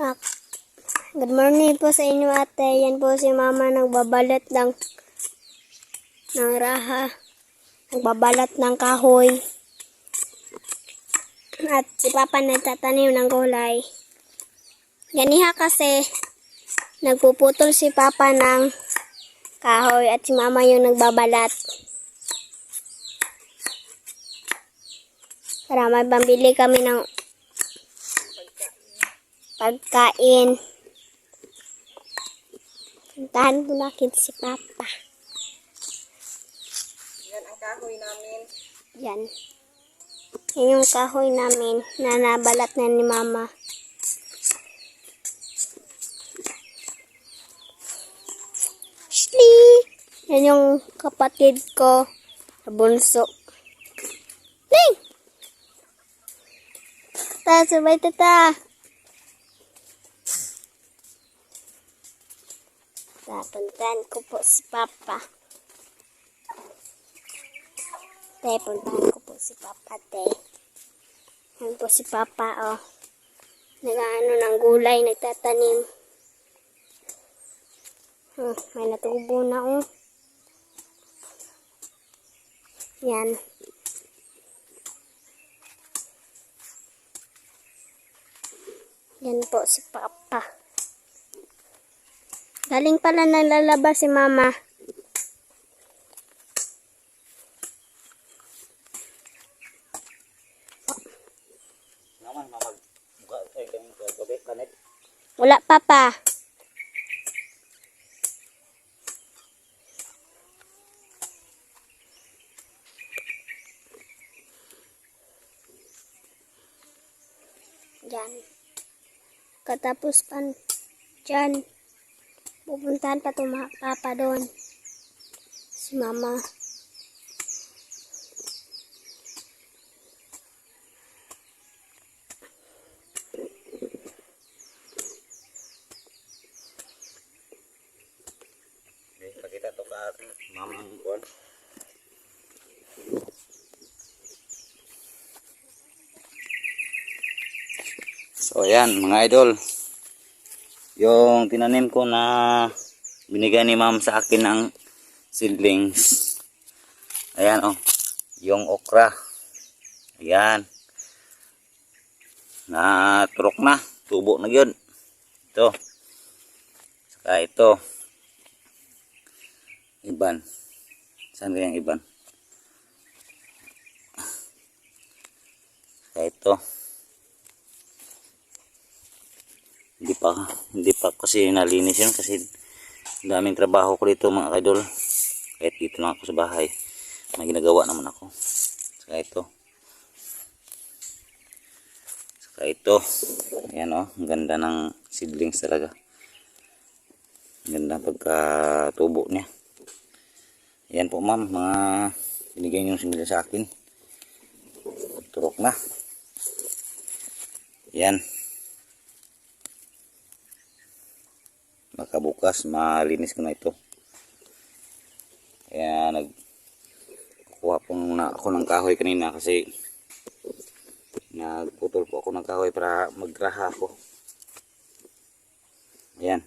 Ah, Good morning po sa inyo ate. Yan po si mama nagbabalat ng raha. Nagbabalat ng kahoy. At si papa nagtatanim ng gulay. Ganiha kasi nagpuputol si papa ng kahoy at si mama yung nagbabalat. Para may pambili kami ng pagkain. Puntahan po natin si papa. Yan ang kahoy namin. Yan. Yan yung kahoy namin na nabalat na ni mama. Shli! Yan yung kapatid ko na bunso. Ling! Tata, sabay tata. Puntahan ko po si papa. Puntahan ko po si papa, Yan po si papa, oh. Nag-ano ng gulay, nagtatanim. May natubo na, oh. Yan. Yan po si papa. Galing pala nalalaba si mama. Wala papa. Yan. Katapos pan dyan. Pupuntahan pa ito papa doon. Si mama. Pakita to ka mamang buwan. So ayan mga idol. Yung tinanim ko na binigay ni ma'am sa akin ng seedlings. Ayan oh. Yung okra. Ayan. Naturok na. Tubo na yun. Ito. Saka ito. Iban. Saan kayang iban? Saka ito. Hindi pa kasi nalinis yun kasi daming trabaho ko dito mga idol. Kahit dito lang ako sa bahay, may ginagawa naman ako. Saka ito. Ayan oh, ang ganda ng seedlings talaga. Ang ganda pagkatubo niya. Ayan po ma'am, mga binigay niyo simila sa akin. Turok na. Ayan. Bukas malinis ko na ito. Kaya nagkuha po muna ako ng kahoy kanina kasi nagputol po ako ng kahoy para magraha ako. Ayan.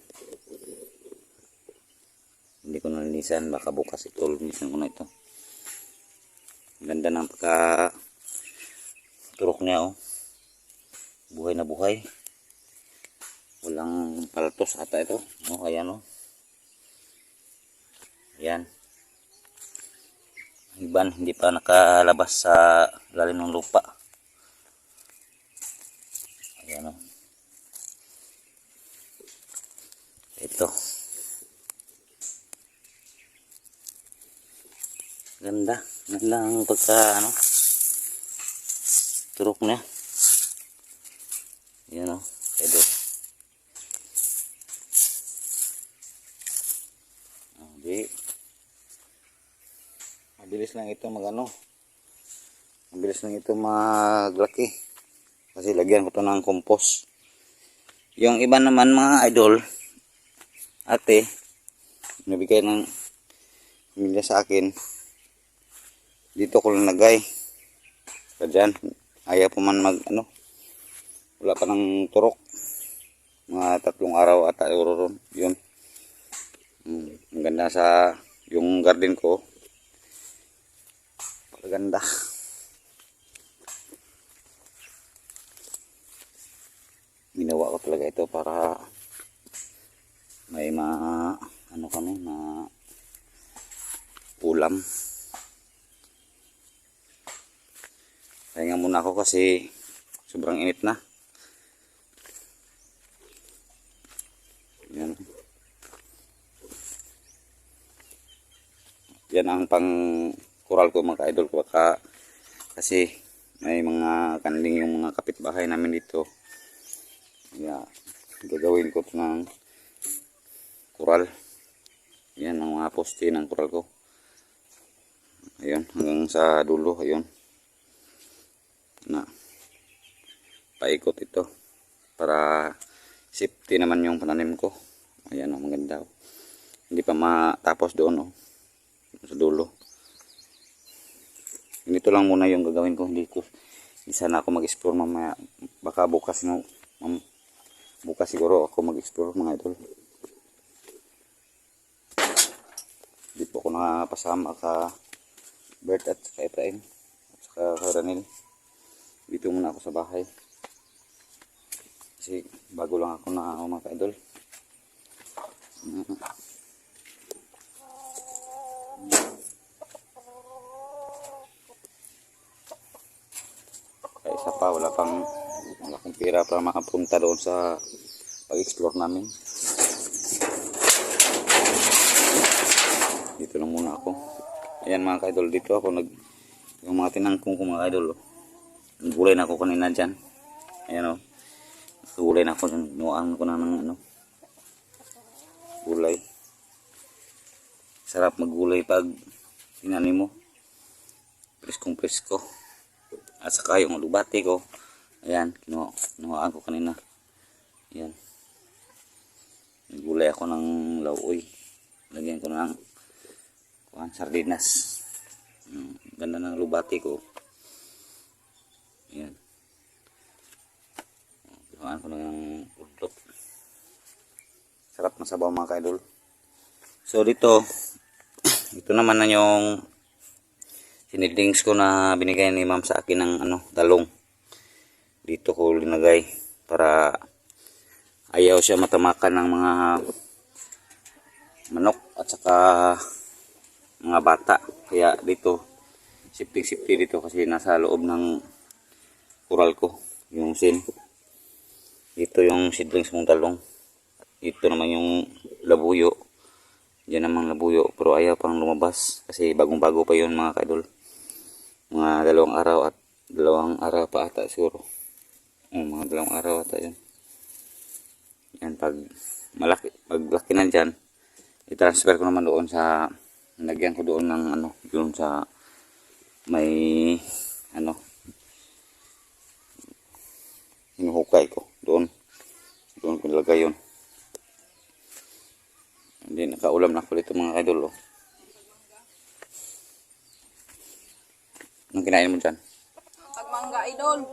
Hindi ko nalinisan, baka bukas ito linisan ko na ito. Ganda ng turok niya oh. Buhay na buhay. Walang paltos ata ito. Oh, ayan oh. Ayan. Iban, hindi pa nakalabas sa lalim ng lupa. Ayan oh. Ito. Ganda. Ganda ang turok niya. Ayan oh. Ito. Mabilis lang ito mabilis lang ito maglaki kasi lagyan ko to ng compost. Yung iba naman mga idol, ate nabigay ng pamilya sa akin, dito ko lang lagay dyan, ayaw pa man wala pa ng turok Mga 3 araw ata siguro ron. Yun. Ang ganda sa yung garden ko. Paganda. Ginawa ko talaga ito para may ano kami, ulam. Pahinga muna ako kasi sobrang init na. Yan. Yan ang pang kural ko mga idol ko. Kasi may mga kanling yung mga kapitbahay namin dito. Yeah, gagawin ko ito ng kural. Yan ang mga poste ng kural ko. Ayun, hanggang sa dulo. Ayun. Na paikot ito para safety naman yung pananim ko. Ayan, maganda. Hindi pa matapos doon, sa dulo. Ganito lang muna yung gagawin ko. Hindi sana ako mag-explore mamaya. Baka bukas bukas siguro ako mag-explore mga idol. Hindi po ako nakapasama ka Bert at saka Efrain at saka Ranil. Dito muna ako sa bahay. Kasi bago lang ako na mga idol. Kaya isa pa, wala akong pera para makapunta doon sa pag-explore namin. Dito lang muna ako. Ayan mga idol, dito ako yung mga tinangkong ko mga idol. Gulay na ako kanina dyan. Ayan gulay na ako. Nuwaan ko na ng gulay. Sarap maggulay pag tinanim mo. Preskong presko. At saka yung lubati ko. Ayan, kinuhaan ko kanina. Ayan. Gulay ako ng lauoy. Lagyan ko ng sardinas. Ganda ng lubati ko. Ayan. Kinuhaan ko ng udlot. Sarap na sabaw mga kaidol. So dito, ito naman na yung sinidlings ko na binigay ni ma'am sa akin ng talong. Dito ko linagay para ayaw siya matamakan ng mga manok at saka mga bata. Kaya dito safety dito kasi nasa loob ng kural ko yung sin. Dito yung seedlings mong talong. Dito naman yung labuyo. Diyan naman labuyo pero ayaw pang lumabas kasi bagong-bago pa yun mga kaidol. Mga 2 araw at 2 araw pa ata siguro. Mga 2 araw ata yun. Yan, pag laki na dyan, i-transfer ko naman doon sa, nagyan ko doon ng doon sa may hinuhukay ko doon ko nilagay yun. Hindi, nakaulam na ako dito mga idol. Anong kinain mo dyan? Pagmangga idol.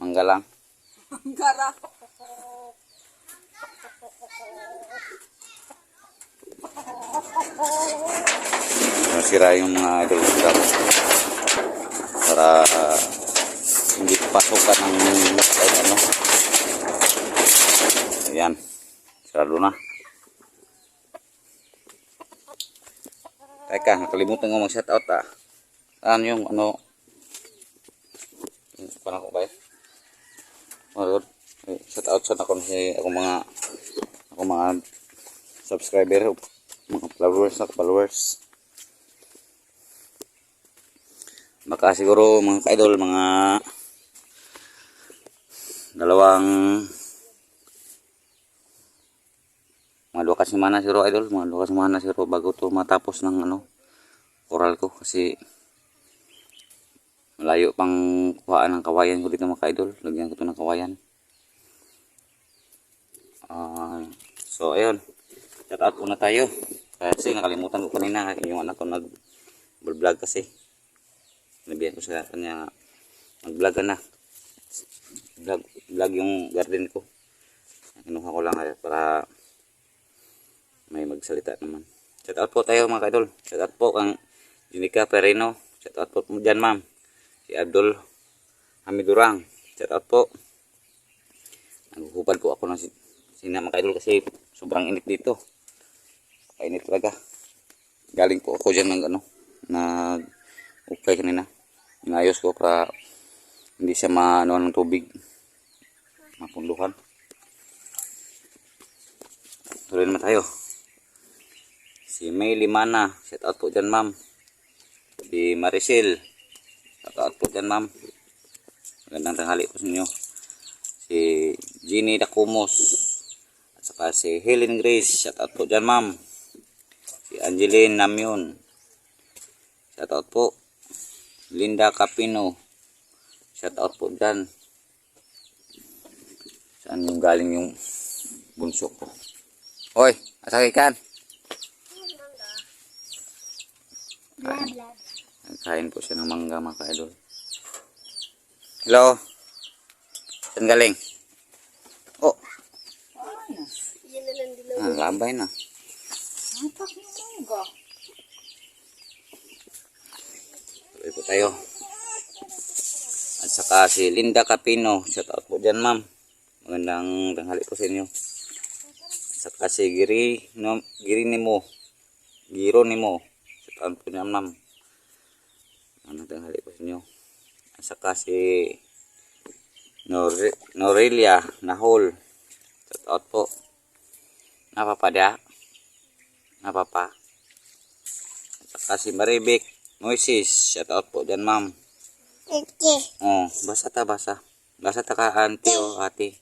Mangga lang? Manggara. Sira yung mga idol para hindi pasukan ng ayan, sarado na. Teka, nakalimutan ko mag shout out saan yung paano ko ba yun? Shout out sa ako mga subscriber, mga followers. Baka siguro mga ka-idol, mga 2 semana siguro idol, mga 2 semana siguro bago to matapos ng coral ko kasi malayo pang kuhaan ng kawayan ko dito mga ka-idol. Lagyan ko to ng kawayan. So ayun, shout out muna tayo kasi nakalimutan ko kanina yung anak ko nag-vlog kasi nabihan ko sa kanya mag-vlog na vlog yung garden ko. Kinuha lang kayo para may magsalita naman. Shout out po tayo mga ka-idol. Shout out po kang Jenica Perino. Shout out po dyan ma'am. Si Abdul Hamidurang. Shout out po. Naguhubad po ako ng sina mga ka-idol kasi sobrang init dito. Kainit talaga. Galing po ako dyan ng ukay kanina. Inayos ko para hindi siya maano ng tubig. Mapunduhan. Tuloy naman tayo. Si May Limana, shout out po dyan ma'am. Si Maricel, shout out po dyan ma'am. Magandang tanghali po sa inyo. Si Jeannie Dacumos, at saka si Helen Grace, shout out po dyan ma'am. Si Angeline Namyon, shout out po. Linda Capino, shout out po dyan. Saan yung galing yung bunso ko? Hoy, asakay kan. Kain po siya ng mangga mga ka-idol. Hello? Saan galing? Oh. Labay na. Atak ng mangga. Tuloy po tayo. At saka si Linda Capino. Shout out po dyan ma'am. Magandang tanghali po sa inyo. At saka si Gironimo. Shout out po dyan ma'am. Magandang tanghali po sa inyo. At saka si Norelia Nahol. Shout out po. Napapada. Napapa. At saka si Maribek Moises. Shout out po dyan ma'am. Oh, basa ta basa. Basa ta ka auntie o ate.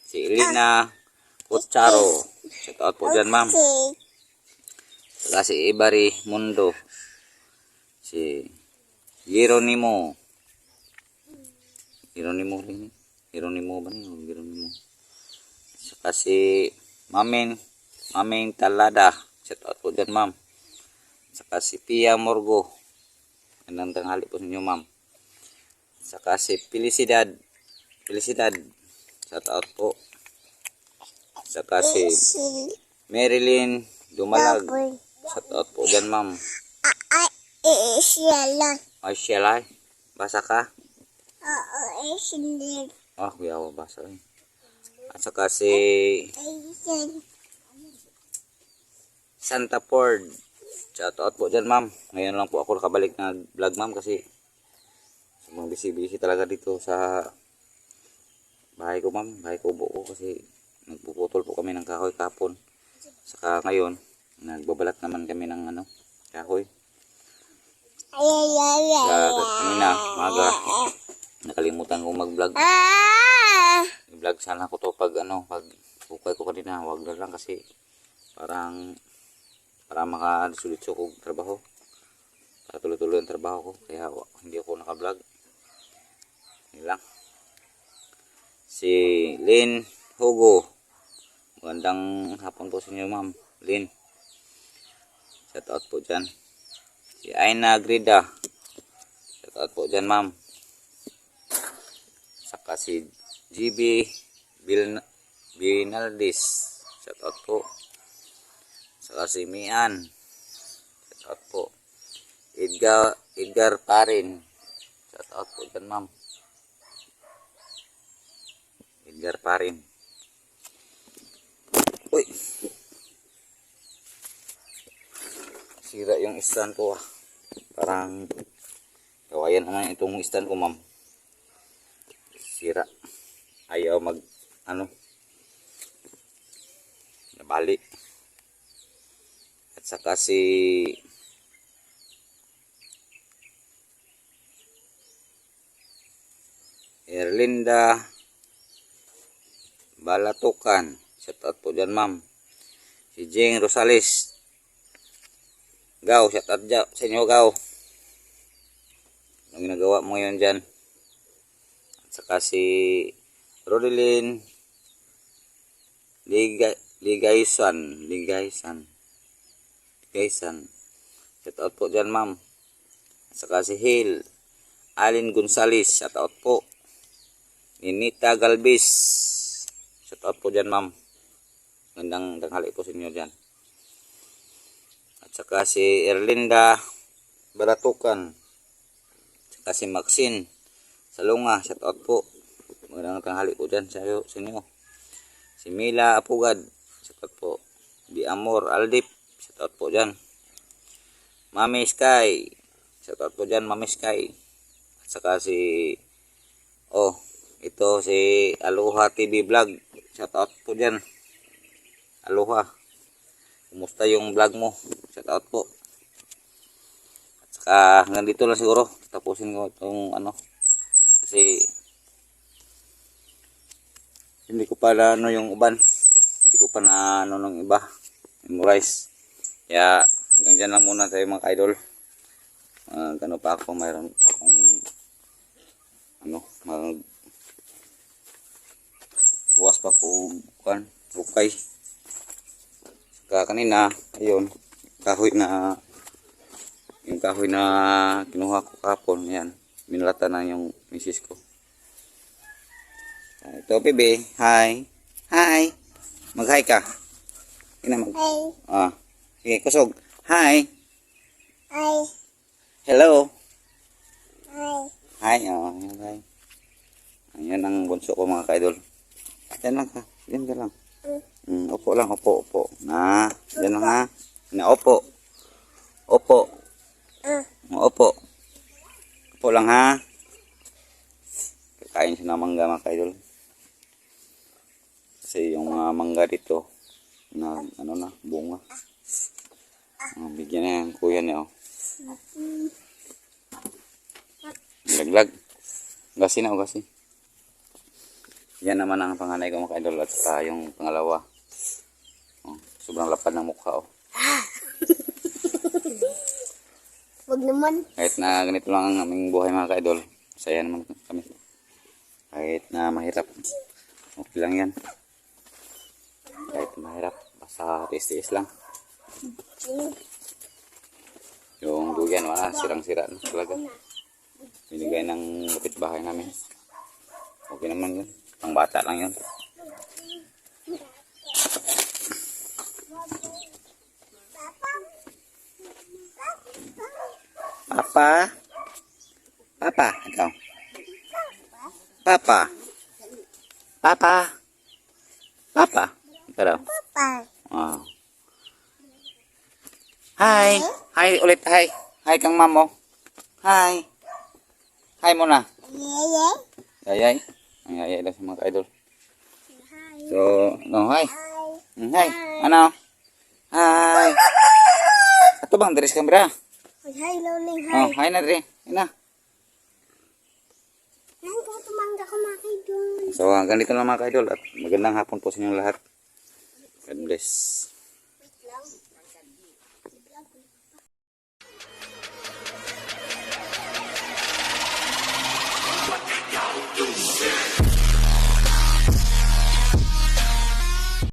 Si Elena Kutsaro. Shout out po dyan ma'am. Saka si Ibari Mundo. Si Geronimo ba niyo? Geronimo. Saka si Maming Talada. Shout out po dyan ma'am. Saka si Pia Morgo. Magandang tanghali po sa inyo ma'am. Saka si Felicidad. Shout out po. Saka si Marilyn Dumalag. Shout out po dyan ma'am. Ay siya basa ka? Ah, kuya ako basa eh. At saka si Santa Ford. Shout out po dyan ma'am. Ngayon lang po ako nakabalik na vlog ma'am kasi sobrang busy talaga dito sa bahay ko ma'am. Bahay ko buo kasi nagpuputol po kami ng kahoy kapon. Saka ngayon nagbabalat naman kami ng kahoy. Kanina maga nakalimutan kong mag-vlog. I-vlog sana ko to pag pag ukay ko kanina. Wag na lang kasi para makasulit ko trabaho. Para tuloy-tuloy ang trabaho ko. Kaya hindi ako naka-vlog. Hindi lang. Si Lynn Hugo. Magandang hapon po sa inyo ma'am. Lynn. Shout out po dyan. Si Aina Grida. Shout out po dyan ma'am. Saka si GB Binaldis. Shout out po. Saka si Mian. Shout out po. Edgar Parin. Shout out po dyan ma'am. Edgar Parin. Uy. Sira yung stand ko ah. Parang kawayan naman itong stand ko ma'am. Sira. Ayaw nabali. At saka si Erlinda Balatukan. Shout out po dyan ma'am. Si Jing Rosales. Gaw, shout out dyan sa inyo Gaw. Ang ginagawa mo ngayon dyan. At saka si Rodelyn Ligaysan. Shout out po dyan ma'am. At saka si Hil Alin Gonzales. Shout out po. Ninita Galvez. Shout out po dyan ma'am. Gandang tanghali po sa inyo dyan. At saka si Erlinda Baratukan. At saka si Maxine Salunga. Shout out po. Magandang tanghali po dyan sa inyo. Si Mila Apugad. Shout out po. Di Amor Aldip. Shout out po dyan. Mami Sky. Shout out po dyan, Mami Sky. At saka si ito si Aloha TV Vlog. Shout out po dyan. Aloha. Kumusta yung vlog mo? Shout out po. At saka hanggang dito lang siguro. Tapusin ko itong kasi hindi ko pa na yung uban. Hindi ko pa na nung iba. Memorize. Kaya hanggang dyan lang muna tayo mga idol. Gano pa ako, mayroon pa akong buwas pa ko bukay. Saka kanina, ayun, yung kahoy na kinuha ko kapon, yan, minulatan na yung misis ko. Ito, bebe, hi, mag-hi ka. Hi. Sige, kusog, hi, Hi. hello, Hi. hi, hi. Ayan ang bunso ko mga ka-idol. Yan lang ka, yan ka lang. Opo lang, opo. Na, yan lang ha. Na, opo. Opo. Opo lang ha. Kakain siya ng mangga mga ka-idol. Kasi yung mga mangga dito, na, bunga. Bigyan na yung kuya niya, Laglag. Gasi na, gasi. Yan naman ang panganay ko mga idol at saka yung pangalawa. Sobrang lapad ng mukha. Wag naman. Kahit na ganito lang ang aming buhay mga idol, masaya naman kami. Kahit na mahirap, okay lang yan. Kahit mahirap, basta tiis-tiis lang. Yung duyan, wala, sirang-sira na talaga. Binigay ng kapitbahay namin. Okay naman yun. Pang bata lang yun. Papa, ikaw. Papa. Ikaw daw. Hi. Hi ulit, hi. Hi kang mamo. Hi. Hi muna. Yayay. Ang yayay daw sa mga ka-idol. So, hi. Hi. Ano? Hi. Ato bang dari sa kamera? Hi, Loling. Hi. Hi na dari. Ina. Hi, tumangga ko mga kaidol. So, hanggang dito lang mga ka-idol at magandang hapon po sa inyong lahat. God bless.